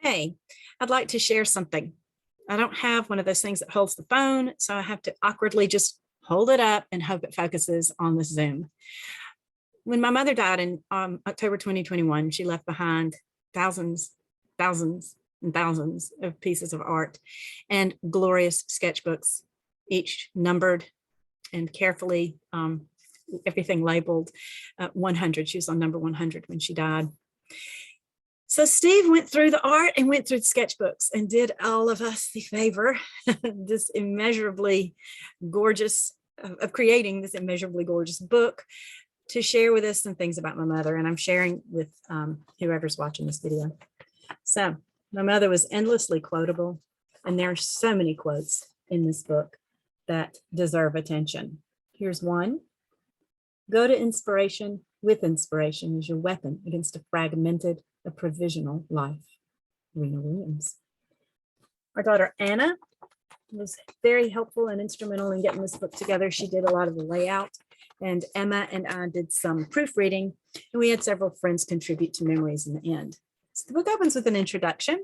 Hey, I'd like to share something. I don't have one of those things that holds the phone, so I have to awkwardly just hold it up and hope it focuses on the Zoom. When my mother died in October 2021, she left behind thousands, thousands, and thousands of pieces of art and glorious sketchbooks, each numbered and carefully, everything labeled 100. She was on number 100 when she died. So Steve went through the art and went through the sketchbooks and did all of us the favor, this immeasurably gorgeous, of creating this immeasurably gorgeous book to share with us some things about my mother. And I'm sharing with whoever's watching this video. So my mother was endlessly quotable, and there are so many quotes in this book that deserve attention. Here's one. Go to inspiration with inspiration as your weapon against a fragmented, a provisional life. Rena Williams. Our daughter Anna was very helpful and instrumental in getting this book together. She did a lot of the layout, and Emma and I did some proofreading, and we had several friends contribute to memories in the end. So the book opens with an introduction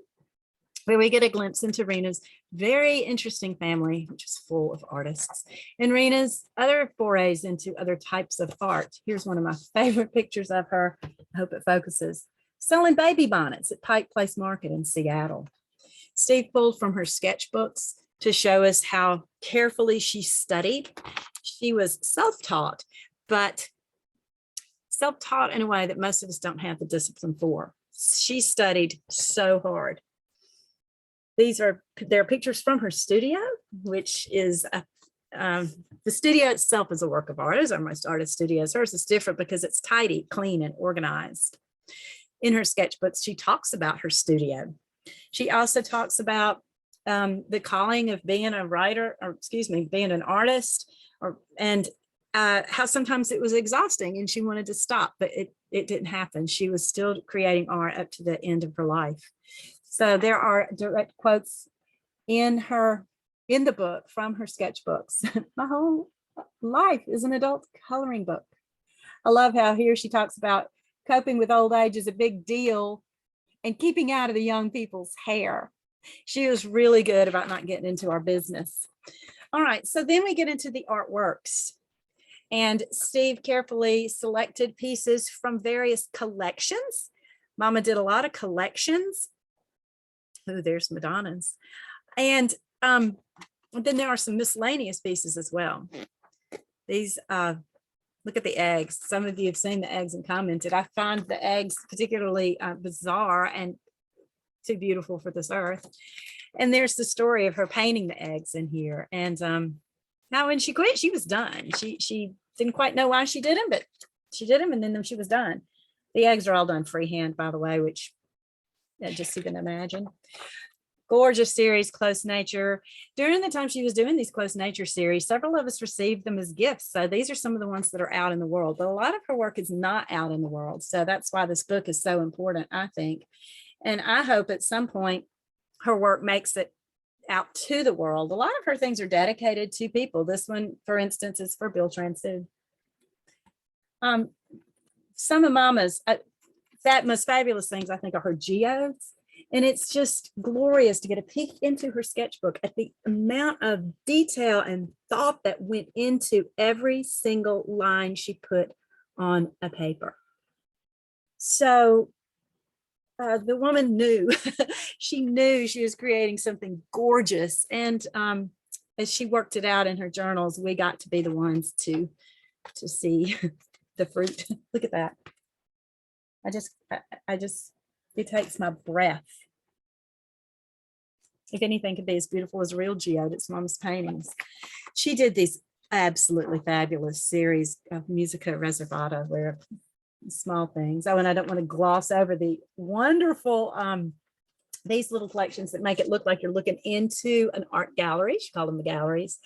where we get a glimpse into Rena's very interesting family, which is full of artists, and Rena's other forays into other types of art. Here's one of my favorite pictures of her. I hope it focuses. Selling baby bonnets at Pike Place Market in Seattle. Steve pulled from her sketchbooks to show us how carefully she studied. She was self-taught, but self-taught in a way that most of us don't have the discipline for. She studied so hard. There are pictures from her studio, which is the studio itself is a work of art, as are most artist studios. Hers is different because it's tidy, clean, and organized. In her sketchbooks, she talks about her studio. She also talks about the calling of being a writer, or excuse me, being an artist, and how sometimes it was exhausting and she wanted to stop, but it didn't happen. She was still creating art up to the end of her life. So there are direct quotes in the book from her sketchbooks. My whole life is an adult coloring book. I love how here she talks about coping with old age is a big deal and keeping out of the young people's hair. She was really good about not getting into our business. All right, so then we get into the artworks. And Steve carefully selected pieces from various collections. Mama did a lot of collections. Oh, there's Madonna's. And then there are some miscellaneous pieces as well. These, look at the eggs. Some of you have seen the eggs and commented. I find the eggs particularly bizarre and too beautiful for this earth. And there's the story of her painting the eggs in here. And now when she quit, she was done. She didn't quite know why she did them, but she did them and then she was done. The eggs are all done freehand, by the way, which just you can imagine. Gorgeous series, Close Nature. During the time she was doing these Close Nature series, several of us received them as gifts. So these are some of the ones that are out in the world, but a lot of her work is not out in the world. So that's why this book is so important, I think. And I hope at some point her work makes it out to the world. A lot of her things are dedicated to people. This one, for instance, is for Bill Transu. Some of Mama's most fabulous things, I think, are her geodes. And it's just glorious to get a peek into her sketchbook at the amount of detail and thought that went into every single line she put on a paper. So the woman knew, she knew she was creating something gorgeous. And as she worked it out in her journals, we got to be the ones to see the fruit. Look at that. It takes my breath. If anything could be as beautiful as real geode, it's Mama's paintings. She did these absolutely fabulous series of Musica Reservata, where small things. Oh, and I don't want to gloss over the wonderful, these little collections that make it look like you're looking into an art gallery. She called them the galleries.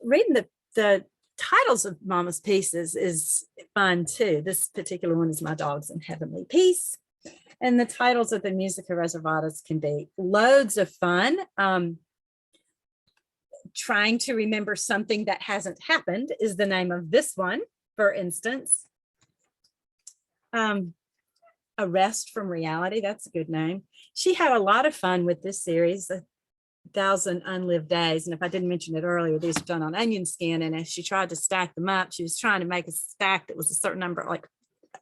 Reading the titles of Mama's pieces is fun too. This particular one is My Dogs in Heavenly Peace. And the titles of the Musica Reservatas can be loads of fun. Trying to remember something that hasn't happened is the name of this one, for instance. A Rest from Reality. That's a good name. She had a lot of fun with this series, 1,000 Unlived Days. And if I didn't mention it earlier, these are done on onion skin. And as she tried to stack them up, she was trying to make a stack that was a certain number, like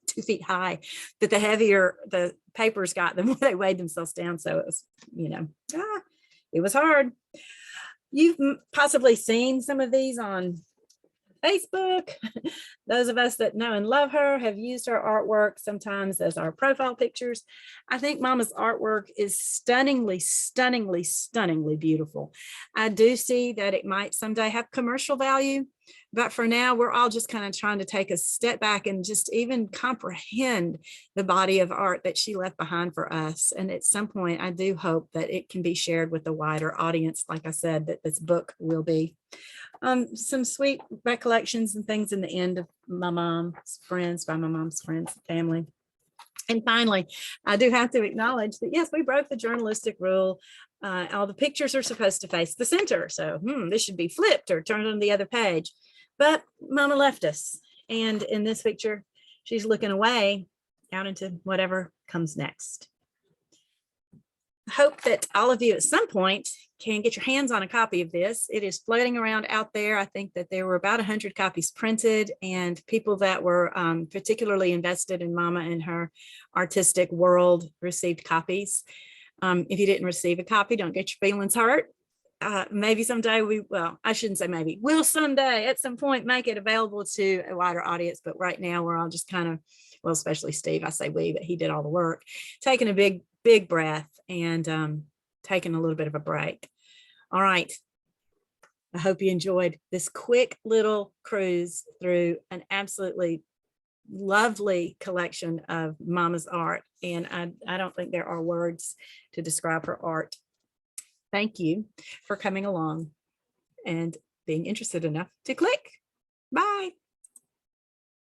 2 feet high, but the heavier the papers got, the more they weighed themselves down. So it was, it was hard. You've possibly seen some of these on Facebook. Those of us that know and love her have used her artwork sometimes as our profile pictures. I think Mama's artwork is stunningly, stunningly, stunningly beautiful. I do see that it might someday have commercial value, but for now, we're all just kind of trying to take a step back and just even comprehend the body of art that she left behind for us. And at some point, I do hope that it can be shared with a wider audience, like I said, that this book will be. Some sweet recollections and things in the end of my mom's friends, by my mom's friends and family. And finally, I do have to acknowledge that, yes, we broke the journalistic rule. All the pictures are supposed to face the center. So this should be flipped or turned on the other page. But Mama left us. And in this picture, she's looking away out into whatever comes next. I hope that all of you at some point can get your hands on a copy of this. It is floating around out there. I think that there were about 100 copies printed, and people that were particularly invested in Mama and her artistic world received copies. If you didn't receive a copy, don't get your feelings hurt. Maybe someday I shouldn't say maybe, we'll someday at some point make it available to a wider audience. But right now we're all just kind of, well, especially Steve, I say we, but he did all the work, taking a big breath and taking a little bit of a break. All right. I hope you enjoyed this quick little cruise through an absolutely lovely collection of Mama's art. And I don't think there are words to describe her art. Thank you for coming along and being interested enough to click. Bye.